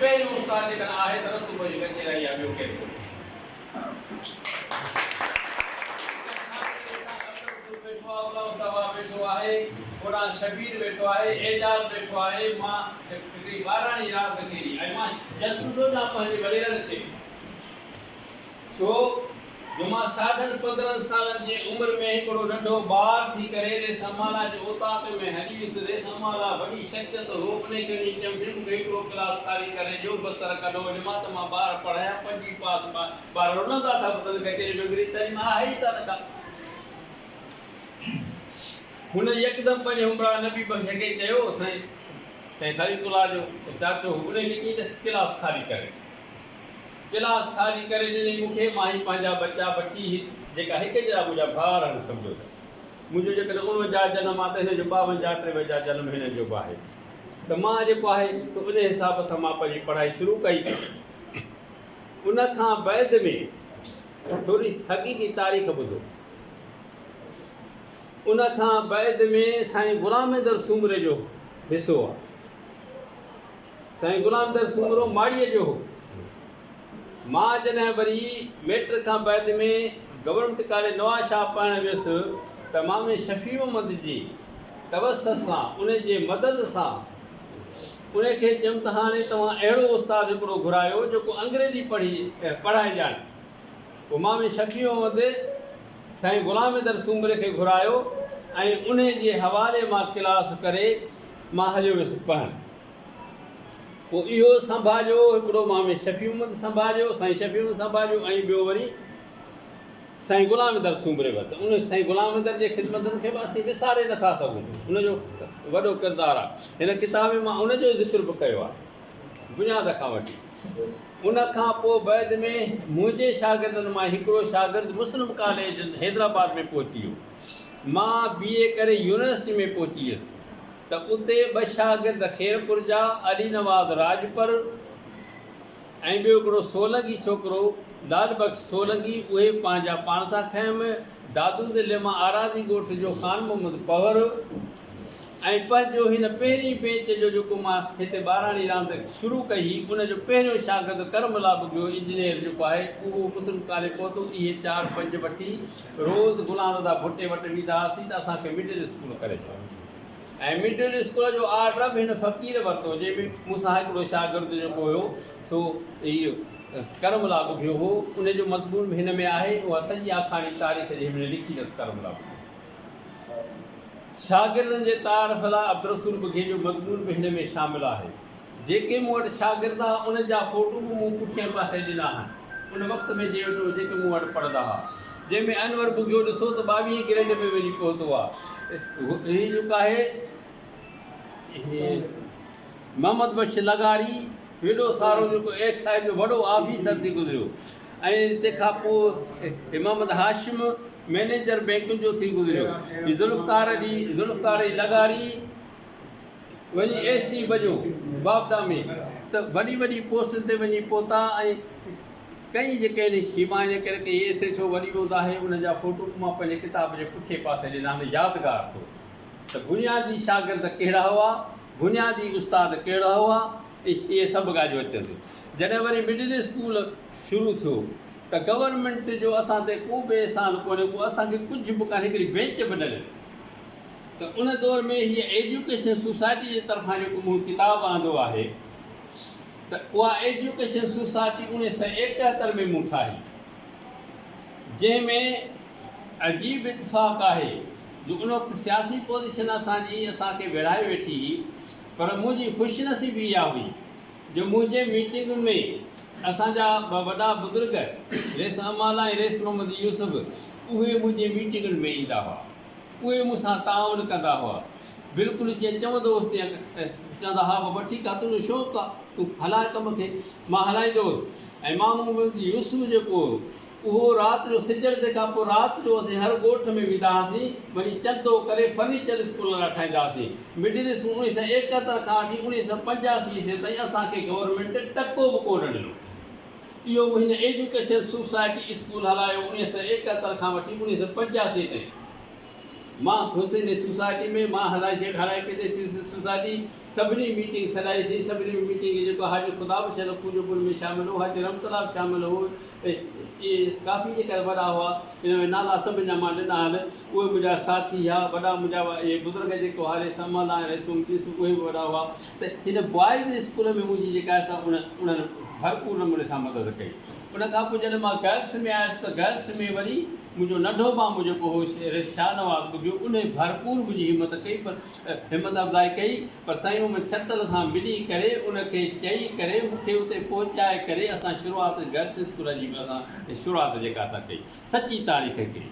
पहिरियों उस्ताद जेकॾहिं आहे त रसूल जी कचेरा या ॿियो केरु बैठो आहे, क़ुरान शबीर बैठो आहे, एजाज बैठो आहे, मां हिकिड़ी ॿाराणी रात कचेरी ऐं मां जसूदो ॾां पंहिंजे वॾेरनि खे छो जो मां 15.5 सालनि जी उमिरि में हिकिड़ो नंढो ॿार थी करे रेसमाला जे उताप में हली वियुसि। रेसमाला वॾी शख़्सियत हो, उन खे वञी चयमि मूंखे हिकिड़ो क्लास ख़ाली करे ॾियो, बसर कढो वञे मां त मां ॿार पढ़ायां 5 पास ॿार रुनंदा था कचेरी में अंग्रेजी ताईं मां आहे ई था न का। हुन यकदम पंहिंजे हुमरा नबी बख़्श खे चयो साईं ख़लीफ़ुल्लाह जो चाचो उन लिखी त क्लास ख़ाली करे ॾिनी मूंखे। मां ई पंहिंजा बच्चा बची जेका हिकु जहिड़ा मुंहिंजा भाउर आहिनि सम्झो त मुंहिंजो जेकॾहिं 49 जनम आहे त हिन जो 52-53 जनम हिन जो बि आहे त मां जेको आहे सो उन हिसाब सां मां पंहिंजी पढ़ाई शुरू कई। उन खां बैदि में थोरी हक़ीक़ी तारीख़ ॿुधो। उन खां बैदि में साईं ग़ुलामदर सूमरे जो हिसो आहे। साईं ग़ुलामदर सूमरो माड़ीअ जो हो। मां जॾहिं वरी मैट्रिक खां बैदि में गवर्नमेंट कॉलेज नवाज़शाह पढ़णु वियुसि त मामे शफ़ी मोहम्मद जी तवसत सां उन जे मदद सां उन खे चयमि त हाणे तव्हां अहिड़ो उस्तादु हिकिड़ो घुरायो जेको अंग्रेजी पढ़ाए ॼाणे। पोइ मामे शफ़ी मोहम्मद साईं ग़ुलामदर सूमरे खे घुरायो ऐं उन जे हवाले मां क्लास करे मां हलियो वियुसि पढ़णु। पोइ इहो संभालियो हिकिड़ो मामे शफ़ी मोहम्मद संभालियो, साईं शफ़ी मोहम्मद संभालियो ऐं ॿियो वरी साईं ग़ुलामदर सूमरे वटि। उन साईं ग़ुलामदर जे ख़िदमतनि खे बि असीं विसारे नथा सघूं, उनजो वॾो किरदारु आहे। हिन किताब में मां उनजो ज़िक्र बि कयो आहे बुनियाद खां वठी। उन खां पोइ बैदि में मुंहिंजे शागिर्दनि मां हिकिड़ो शागिर्दु मुस्लिम कॉलेज हैदराबाद में पहुची वियो। मां BA करे यूनिवर्सिटी में पहुची वियुसि त उते 2 शागिर्द खैरपुर जा अली नवाज़ राजपर ऐं ॿियो हिकिड़ो सोलंगी छोकिरो लाल बख़्श सोलंगी, उहे पंहिंजा पाण था खयमि। दादू दिल्ली मां आराज़ी ॻोठ जो ख़ान मोहम्मद पवर ऐं पंहिंजो हिन पहिरीं बेंच जो जेको मां हिते ॿाराणी रांदि शुरू कई उनजो पहिरियों शागिर्दु करमला ॿुधियो इंजीनियर जेको आहे उहो मुस्लिम कॉलेज पहुतो। इहे 4-5 वठी रोज़ु गुलाम रज़ा भुट्टे वटि वेंदा हुआसीं त असांखे मिडिल स्कूल करे ॾियो ऐं मिडिल स्कूल जो आर्डर बि हिन फ़क़ीर वरितो जंहिंमें मूंसां हिकिड़ो शागिर्दु जेको हुयो सो इहो करमला ॿुधियो हो। उनजो मज़मून बि हिन में आहे, उहा सॼी आखाणी तारीख़ जे हिन में लिखी अथसि करमला। शागिर्दनि जे तारीफ़ लाइ अब्दुल रसूल बुघे जो मज़मून बि हिन में शामिलु आहे। जेके मूं वटि शागिर्द आहे उन जा फ़ोटो बि मूं पुठियां पासे ॾिना आहिनि उन वक़्त में जेके मूं वटि पढ़ंदा हुआ, जंहिंमें अनवर बुघियो ॾिसो त 22 ग्रेड में वञी पहुतो आहे। हीअ जेका आहे मोहम्मद बशीर लगारी हेॾो सारो जेको एक्साइज जो वॾो ऑफिसर थी गुज़रियो ऐं तंहिंखां पोइ मोहम्मद हाशिम मैनेजर बैंक जो थी गुज़रियो। ज़ुल्फ़कार अली लगारी वञी AC बजो बाबदा में त वॾी पोस्ट ते वञी पहुता ऐं कई जेके हिमायत करे के ऐसे छो वॾी हूंदा आहे उन जा फ़ोटो मां पंहिंजे किताब जे पुठे पासे ॾिना यादगार थो त बुनियादी शागिर्द कहिड़ा हुआ, बुनियादी उस्ताद कहिड़ा हुआ, इहे सभु ॻाल्हियूं अचनि। जॾहिं वरी मिडिल स्कूल शुरू थियो त गवर्नमेंट जो असां ते को बि एहसान कोन्हे, को असांखे कुझु बि कान्हे, हिकिड़ी बेंच बि न ॾिनी। त उन दौर में हीअ एजुकेशन सोसाइटी जे तरफ़ां जेको मूं किताबु आंदो आहे त उहा एजुकेशन सोसाइटी 1971 में मूं ठाही, जंहिंमें अजीब इतफ़ाक़ आहे जो उन वक़्तु सियासी पोज़ीशन असांखे विढ़ाए वेठी हुई, पर मुंहिंजी ख़ुशनसीबी इहा हुई जो मुंहिंजे मीटिंगुनि में असांजा वॾा बुज़ुर्ग रेस अमाला ऐं रेस मोहम्मद यूसुफ उहे मुंहिंजे मीटिंगुनि में ईंदा हुआ, उहे मूंसां ताउन कंदा हुआ। बिल्कुलु जीअं चवंदो हुउसि चवंदा हा बाबा ठीकु आहे, तुंहिंजो शौक़ु आहे, तूं हलाए कम खे, मां हलाईंदो हुउसि। ऐं मोहम्मद यूसुफ जेको उहो राति जो सिजर ते खां पोइ राति जो असीं हर ॻोठ में वेंदा हुआसीं, वरी चंदो करे फर्नीचर स्कूल लाइ ठाहींदा हुआसीं। मिडिल स्कूल 1971 खां वठी 1985 ताईं असांखे गवर्नमेंट टको बि कोन ॾिनो। इहो हिन एजुकेशन सोसाइटी स्कूल हलायो 1971 खां वठी 1985 ताईं। मां हुसैन सोसाइटी में मां हलाए छे ठाराए के सोसाइटी सभिनी मीटिंग सॾाईसीं सभिनी मीटिंग जेको हाजी ख़ुदा बशर पूजोपुर में शामिल हो हाजी रमतलाब शामिल हो ये काफ़ी जेका वॾा हुआ इन में नाला सभिनी जा मां ॾिना आहिनि उहे मुंहिंजा साथी हुआ वॾा मुंहिंजा इहे बुज़ुर्ग जेको हारे संभाल आहिनि रेस्पोंसिस उहे बि वॾा हुआ त हिन बॉइज़ स्कूल में मुंहिंजी जेका आहे सा उन्हनि भरपूर नमूने सां मदद कई। उन खां पोइ जॾहिं मां गर्ल्स में आयुसि त गर्ल्स में वरी मुंहिंजो नंढो मामू जेको हो शाहनवाज़ ॿुधियो उन भरपूर मुंहिंजी हिमत कई पर हिमत अफ़ज़ाई कई पर साईं मोहम्मद छत्तल सां मिली करे उनखे चई करे मूंखे उते पहुचाए करे असां शुरूआति गर्ल्स स्कूल जी बि असां शुरूआति जेका असां कई सची तारीख़ कई।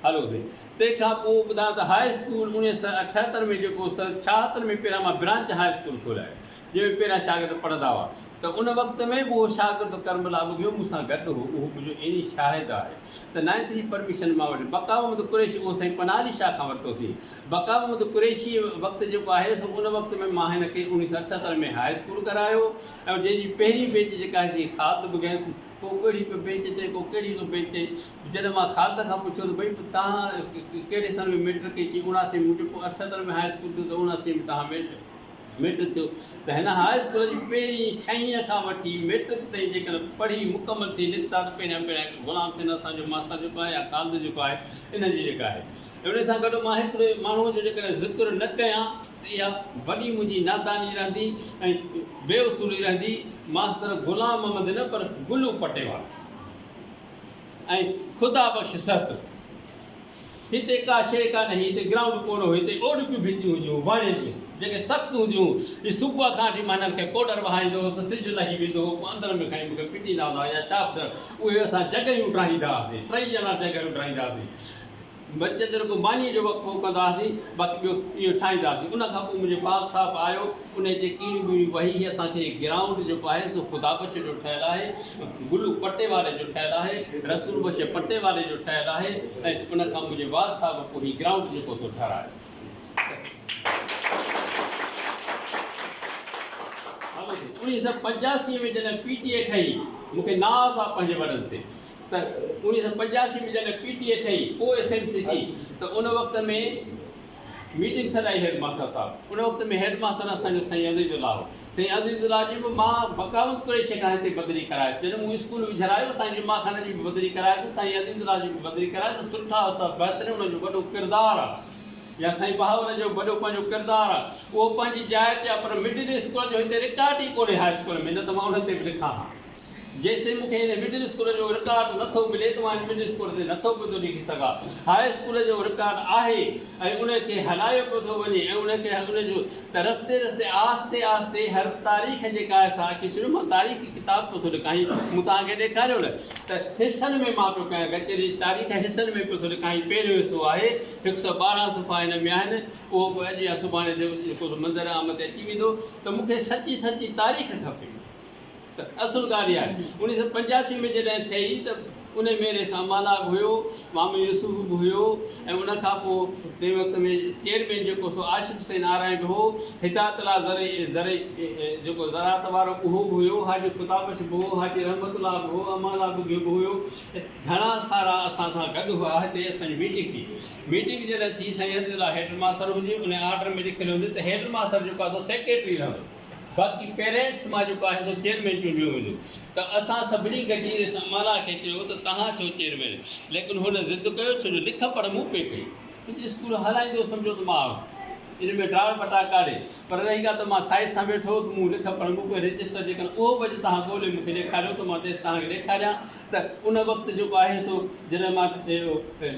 हलो से तंहिंखां पोइ ॿुधां त हाई स्कूल 1978 में जेको 76 में पहिरियां मां ब्रांच हाई स्कूल खोलायो जंहिंमें पहिरियां शागिर्द पढ़ंदा हुआ त उन वक़्त में बि उहो शागिर्द करमलाल ॿियो मूंसां गॾु हो उहो मुंहिंजो अहिड़ी शाहिद आहे त 9th जी परमिशन मां वठी बका मोहम्मद कुरैशी उहो साईं पनाली शाह खां वरितोसीं। बका मोहम्मद कुरैशी वक़्तु जेको आहे सो उन वक़्त में मां हिन खे 1978 में हाई स्कूल करायो ऐं जंहिंजी पहिरीं बैच जेका आहे ख़ाद बि को कहिड़ी पियो बेच चए को कहिड़ी थो बेच चए जॾहिं मां ख़ाद खां पुछियो त भई तव्हां कहिड़े साल में मैट्रिक कई चई 79 में जेको 78 में हाई स्कूल थियो त 79 में तव्हां मैट्रिक थियो त हिन हाई स्कूल जी पहिरीं 6 खां वठी मैट्रिक ताईं जेकॾहिं पढ़ी मुकमल थी निकिता त पहिरियां गुलाम सिंह असांजो मास्टर जेको आहे या ख़ालिद जेको आहे इन जी जेका आहे उन सां गॾु मां हिकिड़े माण्हूअ जो जेकॾहिं ज़िक्र न कयां त इहा वॾी मुंहिंजी नादानी रहंदी ऐं बेउसूली रहंदी मास्टर गुलाम मोहम्मद न पर गुलू पटेवाल ऐं ख़ुदा बख़्श सत हिते का शइ कान्हे हिते ग्राउंड कोन हो हिते ओड़ियूं भितियूं हुयूं वाणे जूं जेके सख़्तु हुयूं ही सुबुह खां वठी मां हिननि खे कोडर वहाईंदो हुउसि सिज लही वेंदो हो अंदरि में खणी मूंखे पिटींदा हुआ या छा उहे असां जॻहियूं ठाहींदा हुआसीं 3 ॼणा जॻहियूं ठाहींदा हुआसीं बच्चे जेको मानीअ जो वक़्तु कंदा हुआसीं बाक़ी ॿियो इहो ठाहींदा हुआसीं। उन खां पोइ मुंहिंजो पास साहब आयो उन जे कीड़ी ॿीड़ी वही असांखे ग्राउंड जेको आहे सो ख़ुदाबश जो ठहियलु आहे गुलू पटे वारे जो ठहियलु आहे रसूल बश पटे वारे जो ठहियलु आहे ऐं उन खां मुंहिंजे वाल साहब पोइ हीउ ग्राउंड जेको सो ठारायो। 1985 में जॾहिं PTA ठही मूंखे नाज़ आहे पंहिंजे वॾनि ते त 1985 में जॾहिं PTA ठही पोइ SMC थी त उन वक़्त में मीटिंग सॾाई हेड मास्टर साहब उन वक़्त में हेड मास्टर असांजो साईं अज़ीज़ुल्लाह हो साईं अज़ीज़ुल्लाह जी बि मां बक़ावत कुरैशी खां हिते बदिली करायसि जॾहिं मूं स्कूल विझारायो साईं जुमा खान जी बि बदिली करायसि साईं अज़ीज़ुल्लाह जी बि बदिली करायसि सुठा उस्ताद बहितरीन उनजो वॾो किरदारु आहे या साईं बहावर जो वॾो पंहिंजो किरदारु आहे उहो पंहिंजी जाइ ते आहे पर मिडिल स्कूल जो हिते रिकॉर्ड ई कोन्हे हाई स्कूल में न त मां उन ते बि लिखां हा जेसिताईं मूंखे हिन मिडिल स्कूल जो रिकॉर्ड नथो मिले त मां मिडिल स्कूल ते नथो पियो थो लिखी सघां। हाई स्कूल जो रिकॉर्ड आहे ऐं उनखे हलायो पियो थो वञे ऐं उनखे उनजो त रस्ते रस्ते आहिस्ते आहिस्ते हर तारीख़ जेका आहे सा अची चुनियो मां तारीख़ किताब पियो थो लिखां मूं तव्हांखे ॾेखारियो न त हिसनि में मां पियो कयां गचेरी तारीख़ हिसनि में पियो थो लिखां पहिरियों हिसो आहे 112 सुफ़ा हिन में आहिनि उहो बि अॼु या सुभाणे जेको मंदरु आहे मथे अची वेंदो त मूंखे सची सची तारीख़ खपे त असुलु ॻाल्हि आहे 1985 में जॾहिं थिए त उन में सामाला बि हुयो मामी यूसुफ बि हुयो ऐं उन खां पोइ तंहिं वक़्त में चेयरमैन जेको सो आशिफ़ से नारायण बि हो हिदायतुल्लाह ज़रे जेको ज़राअत वारो उहो बि हुयो हाजी ख़ुदाबश बि हो हाजी रहमतुल्लाह बि हो अमाला बि हुयो घणा सारा असां सां गॾु हुआ हिते असांजी मीटिंग जॾहिं थी साईं अज़ीज़ुल्लाह हेड मास्टर हुजे उन ऑर्डर में लिखियलु हूंदो त हेड मास्टर जेको आहे सो सेक्रेटरी रहंदो बाक़ी पेरेंट्स मां जेको आहे सो चेयरमैन चूंडियो वेंदो त असां सभिनी गॾिजी समाला खे चयो त तव्हां छो चेयरमैन लेकिन हुन ज़िद कयो छो जो लिख पढ़ मूं पे कई तुंहिंजी स्कूल हलाईंदो सम्झो त मां इन में डाल पटा काढे पर रही ॻाल्हि त मां साइड सां वेठो हुउसि मूं लिख पढ़ मूं पे रजिस्टर जेकॾहिं उहो बि अॼु तव्हां ॻोल्हे मूंखे ॾेखारियो त मां तव्हांखे ॾेखारियां त उन वक़्तु जेको आहे सो जॾहिं मां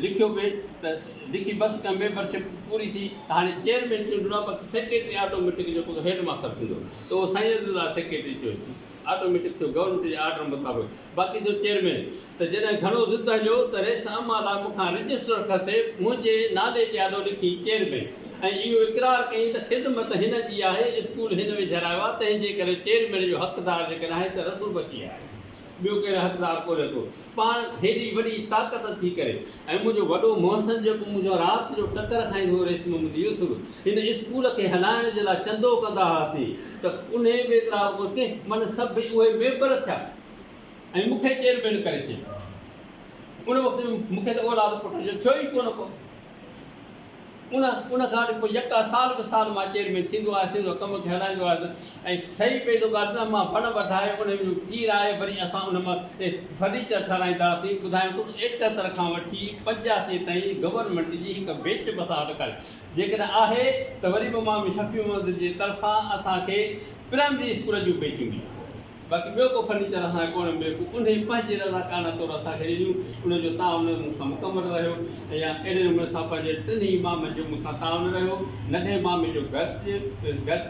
लिखियो पिए त लिखी बसि का मेंबरशिप पूरी थी हाणे चेयरमैन चूंडियो आहे बाक़ी सेक्रेटरी ऑटोमेटिक जेको हेड मास्टर थींदो त उहो साईं अज़ीज़ुल्लाह सेक्रेटरी चयो ऑटोमेटिक थियो गवर्नमेंट जे ऑर्डर मुताबिक़ बाक़ी जो चेयरमैन त जॾहिं घणो ज़िद हलियो त रेस अमाला मूंखां रजिस्टर खसे मुंहिंजे नाले ते आॾो लिखी चेयरमैन ऐं इहो इक़रार कई त ख़िदमत हिन जी आहे स्कूल हिन में जरायो आहे तंहिंजे करे चेयरमैन जो हक़दार जेकॾहिं आहे त रसूल बची आहे ॿियो कहिड़ो हक़दार कोन्हे को पाण हेॾी वॾी ताक़त थी करे ऐं मुंहिंजो वॾो मोहसिन जेको मुंहिंजो राति जो टकर खाईंदो हो रेस में मुंहिंजी यूसुफ हिन स्कूल खे हलाइण जे लाइ चंदो कंदा हुआसीं त उन बि इक़रार कोन्हे माना सभु उहे मेंबर थिया ऐं मूंखे चेयरमैन करे छॾियो उन वक़्त में मूंखे त औलाद पुट जो थियो ई कोन को उन खां पोइ यका साल ब साल मां चेयरमैन थींदो आहे, कम खे हलाईंदो आहे। ऐं सही पिए थो ॻाल्हि त मां वण वधाए उन में कीर आहे, वरी असां उन मां फर्नीचर ठाराईंदासीं। ॿुधायूं तो 71 खां वठी 85 ताईं गवर्नमेंट जी हिकु बेच बसावट करे, जेकॾहिं आहे त वरी बि इमाम शफ़ी अहमद जे तरफ़ां असांखे प्राइमरी स्कूल जूं बेचूं ॾियूं। बाक़ी ॿियो को फर्नीचर असांखे कोन मिलियो, उन पंहिंजे रज़ाकाना तौरु असांखे ॾिनियूं। उनजो ताउन मूंसां मुकमल रहियो, या अहिड़े नमूने सां पंहिंजे टिनी इमाम जो मूंसां ताउन रहियो, नंढे इमाम जो गर्ल्स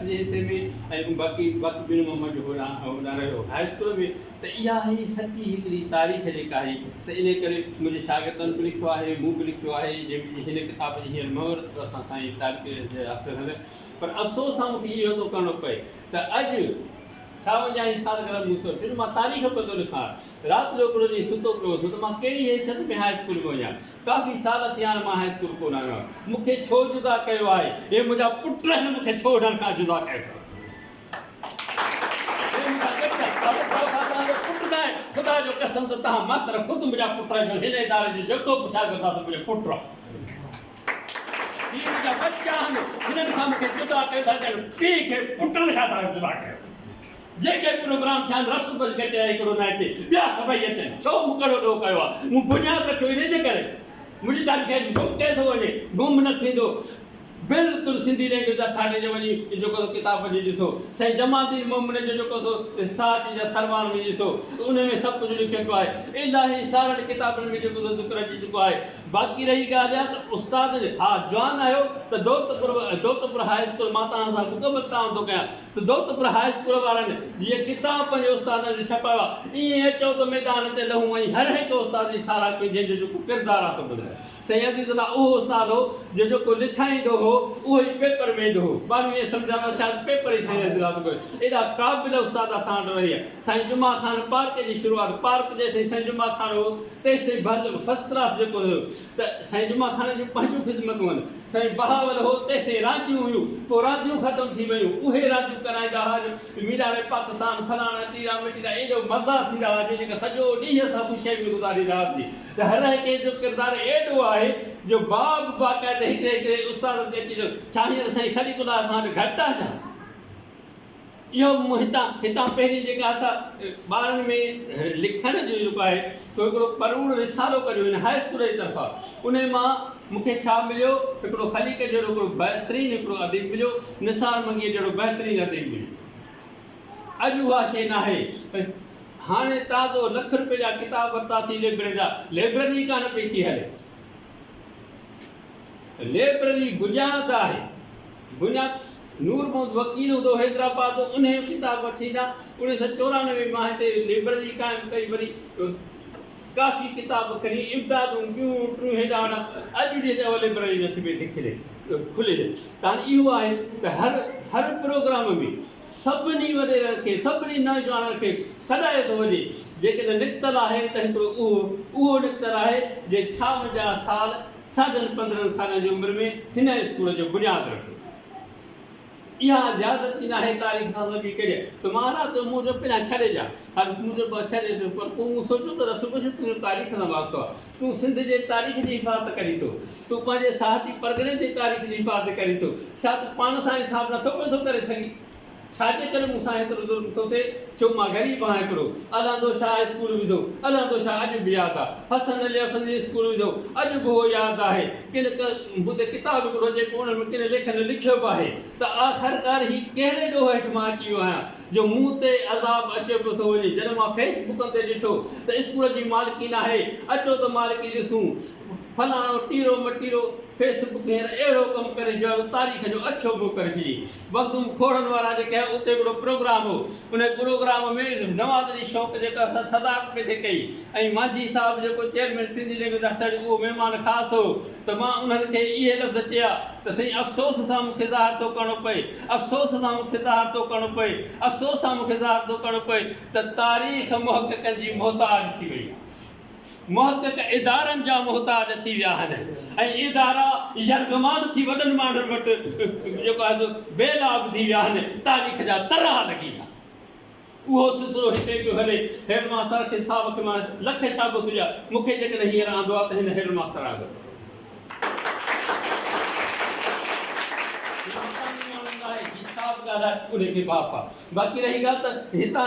जे हिसे में, ऐं बाक़ी ॿिनि इमाम जो होॾां रहियो हाई स्कूल में। त इहा ई सची हिकिड़ी तारीख़ जेका आहे, त इन करे मुंहिंजे शागिर्दनि बि लिखियो आहे, मूं बि लिखियो आहे, जंहिंमें हिन किताब जी हींअर मुहूर्त असां साईं तारीख़ जे अफ़सर हले। पर अफ़सोस सां मूंखे इहो थो करिणो पए त अॼु 56 साल करे मूं सोचियो मां तारीख़ पियो थो लिखां। राति जो हिकिड़ो ॾींहुं सुतो पियो हुउसि त मां कहिड़ी हैसियत में हाई स्कूल में वञा। काफ़ी साल थी हाणे मां हाई स्कूल कोन आयो आहियां। मूंखे छो जुदा कयो आहे? हे मुंहिंजा पुट आहिनि, मूंखे छो उन्हनि खां जुदा कयो अथव? ख़ुदा जो कसम त तव्हां मास्तर ख़ुदि मुंहिंजा पुट आहियो। हिन इदारे जो जेको बि शागिर्द आहे मुंहिंजो पुट आहे। मुंहिंजा बच्चा आहिनि, हिननि खां मूंखे जुदा कयो था, पीउ खे पुटनि खां तव्हां जुदा कयो। जेके प्रोग्राम थियनि रस बस के अचे, हिकिड़ो न अचे, ॿिया सभई अचनि। छो मूं कहिड़ो ॾोह कयो आहे? मूं बुनियादु रखियो इन जे करे। मुंहिंजी तारीख़ गुम कंहिं थो वञे, गुम न थींदो। बिल्कुलु सिंधी लैंग्वेज जा छाणे जो वञी जेको किताब जी ॾिसो, साईं जमालुद्दीन मोमिन जो जेको सो साथ जा सरवान में ॾिसो, उन में सभु कुझु लिखियो पियो आहे। इलाही सारनि किताबनि में जेको ज़िक्र अची चुको आहे। बाक़ी रही ॻाल्हि आहे त उस्ताद हा जवान आहियो त दौलतपुर हाई स्कूल, मां तव्हां सां मुकमल तव्हां थो कयां त दौलतपुर हाई स्कूल वारनि जीअं किताब पंहिंजे उस्तादनि जो छपायो आहे, ईअं अचो त मैदान ते लहूं ऐं हर हिकु उस्ताद जी सारा कई, जंहिंजो जेको किरदारु आहे सभु ॿुधायो। साईं अज़ीज़ुल्लाह उहो उस्ताद हो जो जेको लिखाईंदो हो उहो ई पेपर में ईंदो हो। माण्हू ईअं सम्झंदा शायदि पेपर ई साईं अज़ीज़ुल्लाह थो कयो। एॾा क़ाबिल उस्ताद असां वटि रही आहे। साईं जुमा ख़ान पार्क जी शुरूआति, पार्क जेसिताईं साईं जुमा ख़ान हो तेसिताईं फर्स्ट क्लास जेको हुयो त साईं जुमा ख़ान जूं पंहिंजूं ख़िदमतूं आहिनि। साईं बहावल हो तेसिताईं रांदियूं हुयूं, पोइ रांदियूं ख़तमु थी वयूं, उहे रांदियूं कराईंदा हुआ। मीनारे पाकिस्तान फलाणा टीरा मिटीरा, एॾो मज़ा थींदा हुआ जेका सॼो ॾींहुं असां उहा शइ में गुज़ारींदा हुआसीं। त हर हिकु जो किरदारु एॾो आहे जो बाब बाक़ाइदे हिकिड़े उस्ताद ते अची चयो छा हींअर साईं ख़लीकुल्लाह असां वटि घटि आहे छा? इहो हितां पहिरीं जेका असां ॿारनि में लिखण जो जेको आहे सो हिकिड़ो परूण रिसालो करियो हिन हाई स्कूल जी तरफ़ां। उन मां मूंखे छा मिलियो? हिकिड़ो ख़लीक जहिड़ो हिकिड़ो बहितरीनु हिकिड़ो अदीब मिलियो, निसार मंगीअ जहिड़ो बहितरीनु अदीब मिलियो। अॼु उहा शइ न आहे। हाणे ताज़ो लख रुपए जा किताब वरितासीं लाइब्रेरी जा, लाइब्रेरी कान पई थी हले। लाइब्रेरी बुनियादु आहे, बुनियादु नूर मोहम्मद वकील हूंदो हैदराबाद, उन किताब वठी ॾिना। 1994 मां हिते लाइब्रेरी क़ाइमु कई, वरी काफ़ी किताब खणी इम्दादूं ॿियूं टियूं हेॾा होॾा। अॼु ॾींहं ते लाइब्रेरी नथी पई खिले खुले। त इहो आहे त हर प्रोग्राम में सभिनी वॾेरनि खे, सभिनी नौजवाननि खे सॾाए थो वञे। जेकॾहिं निकितल आहे त हिकिड़ो उहो निकितल आहे जे 56 साल 15 सालनि जी उमिरि में हिन स्कूल जो बुनियादु रखियो। इहा ज़्यादती न आहे तारीख़ सां सॼी कहिड़ी त महाराज तो मुंहिंजो पहिरियां छॾे जा, हर मुंहिंजो छॾे थो। पर पोइ मूं सोचियो त रसूल तुंहिंजो तारीख़ सां वास्तो आहे। तूं सिंध जे तारीख़ जी हिफ़ाज़त करी थो, तूं पंहिंजे साहती परगिणे जे तारीख़ जी हिफ़ाज़त करी थो। छा तूं पाण सां हिसाब नथो पियो थो करे सघीं? छाजे करे मूंसां हेतिरो ज़ुल्म थो थिए? छो मां ग़रीब आहियां। हिकिड़ो अलहंदो शाह स्कूल विधो, अलहंदो शाह अॼु बि यादि आहे। हसन अली अफ़ज़ली स्कूल विधो, अॼु बि उहो यादि आहे। किन किताब हिकिड़ो जेको उन में किन लेखन लिखियो बि आहे त आख़िरकार ही कहिड़े ॾोह हेठि मां अची वियो आहियां जो मूं ते अज़ाब अचे पियो थो वञे। जॾहिं मां फेसबुक ते ॾिठो त स्कूल जी मालिकी न आहे, अचो त मालिकी ॾिसूं, फलाणो टीरो मटीरो फेसबुक हींअर अहिड़ो कमु करे छॾियो, तारीख़ जो अछो बि करे छॾी। मखदूम खोड़नि वारा जेके आहे उते हिकिड़ो प्रोग्राम हो, उन प्रोग्राम में नवाज़ अली शौक़ जेका सदाक़त पे कई, ऐं मांझी साहिबु जेको चेयरमैन सिंधी लैंग्वेज असांजो उहो महिमान ख़ासि हो। त मां उन्हनि खे इहे लफ़्ज़ चया त साईं अफ़सोस सां मूंखे ज़ाहिर थो करिणो पए, अफ़सोस सां मूंखे ज़ाहिर थो करिणो पए, अफ़सोस सां मूंखे ज़ाहिर थो करिणो पए त तारीख़ मुहक़क़नि जी मोहताज थी वई, मुहक़क़ इदारनि जा मोहताज थी विया आहिनि। ऐं इदारा यरगमान थी वॾनि माण्हुनि वटि जेको आहे बेलाब थी विया आहिनि, तारीख़ जा तरा लॻी विया। उहो सिलसिलो हिते पियो हले। हेड मास्तर खे साहब खे मां लख शाबत हुया, मूंखे जेकॾहिं हींअर आंदो आहे त हिन हेड मास्तर आहे। साफ़ ॻाल्हि आहे उनखे माफ़ आहे। बाक़ी रही ॻाल्हि त हितां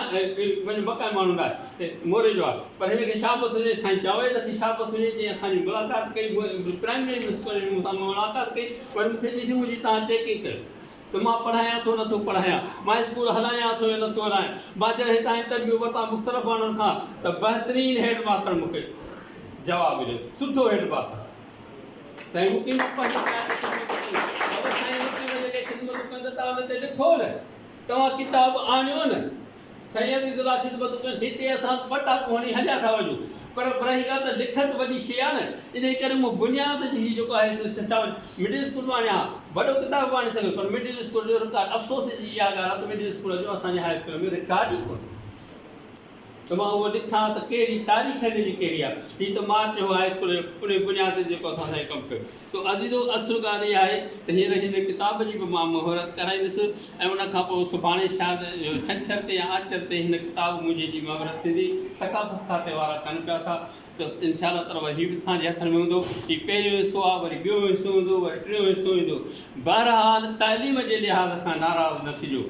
वञो मकान माण्हू लाइ मोरे जो आहे, पर हिनखे छा पियो सम्झे साईं जावेद खे छा पियो सम्झे जीअं असांजी मुलाक़ात कई प्राइमरी स्कूल में मूंसां मुलाक़ात कई, पर मूंखे चई थी मुंहिंजी तव्हां चेकिंग कयो त मां पढ़ायां थो नथो पढ़ायां, मां स्कूल हलायां थो या नथो हलायां। मां जॾहिं हितां इंटरव्यू वरिता मुख़्तलिफ़ माण्हुनि खां त बहितरीनु हेड मास्टर मूंखे जवाबु ॾिनो, सुठो हेड मास्टर। साईं मुक़ीम साईं मुक़ीम जेके ख़िदमत कनि था उन ते लिखो न, तव्हां किताब आणियो न। साईं अज़ीज़ुल्लाह ख़िदमत कनि, हिते असां पटा कोणी हलिया था वञूं, पर रही ॻाल्हि त लिखत वॾी शइ आहे न, इन करे मूं बुनियाद जी जेको आहे मिडिल स्कूल में आहियां, वॾो किताब आणे सघियो, पर मिडिल स्कूल जो रिकॉर्ड अफ़सोस जी इहा ॻाल्हि आहे त मिडिल स्कूल जो असांजे हाई स्कूल में रिकॉर्ड ई कोन्हे। त मां उहो लिखां त कहिड़ी तारीख़ हिन जी कहिड़ी आहे, हीअ त मां चयो हाई स्कूल जो उन बुनियाद ते जेको असां सां कमु कयो। त अज़ीज़ो असुलु ॻाल्हि इहा आहे त हींअर हिन किताब जी बि मां मुहरत कराईंदुसि, ऐं उनखां पोइ सुभाणे शायदि छंछर ते या आचर ते हिन किताब मुंहिंजी जी मुहरत थींदी। सकाफ़त खाते वारा कनि पिया था, त इंशाअल्लाह ताला हीअ बि तव्हांजे हथ में हूंदो। हीअ पहिरियों हिसो आहे, वरी ॿियों हिसो हूंदो, वरी टियों हिसो ईंदो। बहरहाल तालीम जे लिहाज़ खां नाराज़ न थिजो,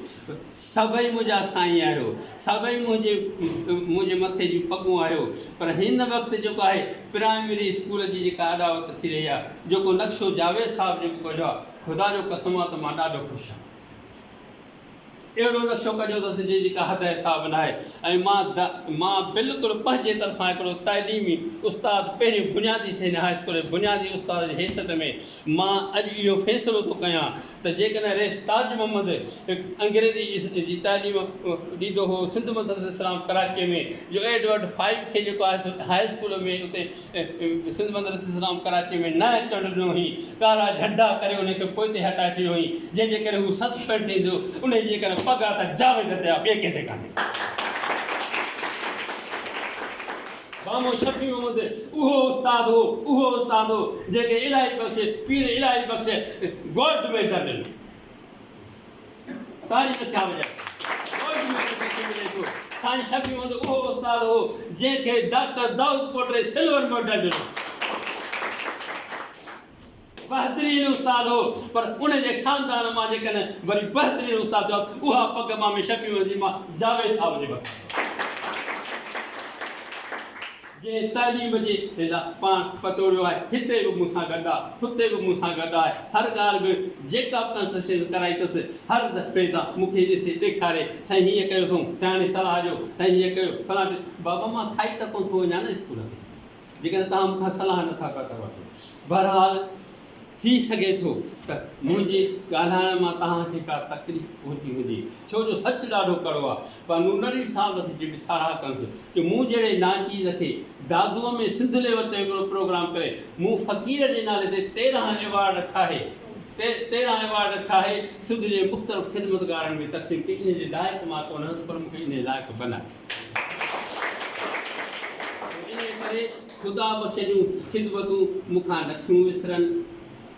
सभई मुंहिंजा साईं आहियो, सभई मुंहिंजे मथे जी पॻूं आहियो, पर हिन वक़्तु जेको आहे प्राइमरी स्कूल जी जेका अदावत थी रही आहे, जेको नक्शो जावेद साहिबु जेको कढियो आहे, ख़ुदा जो कसम आहे त मां ॾाढो ख़ुशि आहियां। अहिड़ो नक्शो कढियो अथसि जंहिंजी का हद हिसाब न आहे। ऐं मां बिल्कुलु पंहिंजे तरफ़ां हिकिड़ो तइलीमी उस्ताद, पहिरीं बुनियादी हिन हाई स्कूल जे बुनियादी उस्ताद जी हैसियत में मां अॼु इहो फ़ैसिलो थो कयां त जेकॾहिं रेस ताज मोहम्मद अंग्रेज़ी जी तइलीम ॾींदो हो सिंध मदरसे इस्लाम कराची में, जो एडवर्ड 5 खे जेको आहे हाई स्कूल में उते सिंध मदरसे इस्लाम कराची में न अचणु ॾिनो हुई, कारा झंडा करे उनखे पोइ ते हटाए छॾियो हुई, जंहिंजे करे हू सस्पेंड थींदो, उन जे करे पगा त जावेद ते आहे, ॿिए कंहिंते कान्हे। बामो शफ़ी मोहम्मद उहो उस्ताद हो जेके इलाही बख़्श पीर इलाही बख़्श गोल्ड मेडल ॾिनो। तारीख़ छा वजह गोल्ड मेडल मिले थो। साईं शफ़ी मोहम्मद उहो उस्ताद हो जंहिंखे डॉक्टर दाऊद पोटे सिल्वर मेडल ॾिनो। बहितरीनु उस्ताद हो, पर उनजे ख़ानदान मां जेकॾहिं वरी बहितरीनु उस्ताद थियो, उहा पग मां में शफ़ी मोहम्मद जी मां जावेद साहिब जे वक़्तु जे तइलीम जे पाण पतोड़ियो आहे, हिते बि मूंसां गॾु आहे, हुते बि मूंसां गॾु आहे, हर ॻाल्हि बि जेका बि कंसेशन कराई अथसि हर दफ़े सां मूंखे ॾिसी ॾेखारे, साईं हीअं कयो अथऊं, साईं सलाह ॾियो, साईं हीअं कयो फलां। बाबा मां खाई त कोन थो वञा न स्कूल ते, जेकॾहिं तव्हां मूंखां सलाह नथा पिया वठो। बहरहाल थी सघे थो त मुंहिंजे ॻाल्हाइण मां तव्हांखे का तकलीफ़ पहुची हुजे, छो जो सचु ॾाढो कड़ो आहे। पर नूनरी साहिब जी बि साराह कनिसि कि मूं जहिड़े नाचीज़ खे दादूअ में सिंध लेवल ते हिकिड़ो प्रोग्राम करे मूं फ़क़ीर जे नाले ते 13 एवार्ड ठाहे सिंध जे मुख़्तलिफ़ ख़िदमतगारनि में तक़सीम कई। इन जे लाइक़ु मां कोन हुअसि, पर मूंखे इन लाइक़ु बनाए। इन करे ख़ुदा बख़्श जूं ख़िदमतूं मूंखां नथियूं विसरनि,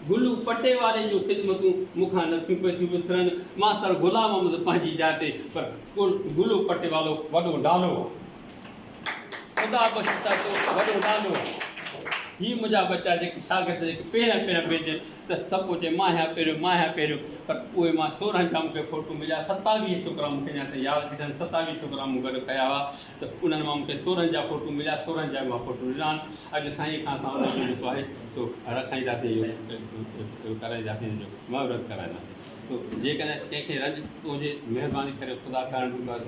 गुलू पटे वारे जूं ख़िदमतूं मूंखां नथियूं पियूं विसरनि। मास्तर गुलाम अहमद पंहिंजी जाइ ते, पर गुलू पटे वारो वॾो नालो आहे, ख़ुदा बख़्श वॾो नालो आहे। हीअ मुंहिंजा बच्चा जेके शागिर्द जेके पहिरियां भेजनि त सभु चए मां पहिरियों, पर उहे मां 16 जा मूंखे फ़ोटो मिलिया, 27 छोकिरा मूंखे अञा त यादि ॾिठनि, 27 छोकिरा मूं गॾु कया हुआ, त उन्हनि मां मूंखे 16 जा फ़ोटो मिलिया, 16 जा मां फ़ोटो ॾिना। अॼु साईं खां असां उनजो जेको आहे सो रखाईंदासीं, कराईंदासीं, मुहरत कराईंदासीं। तो जेकॾहिं कंहिंखे रंज हुजे, महिरबानी करे ख़ुदा करणु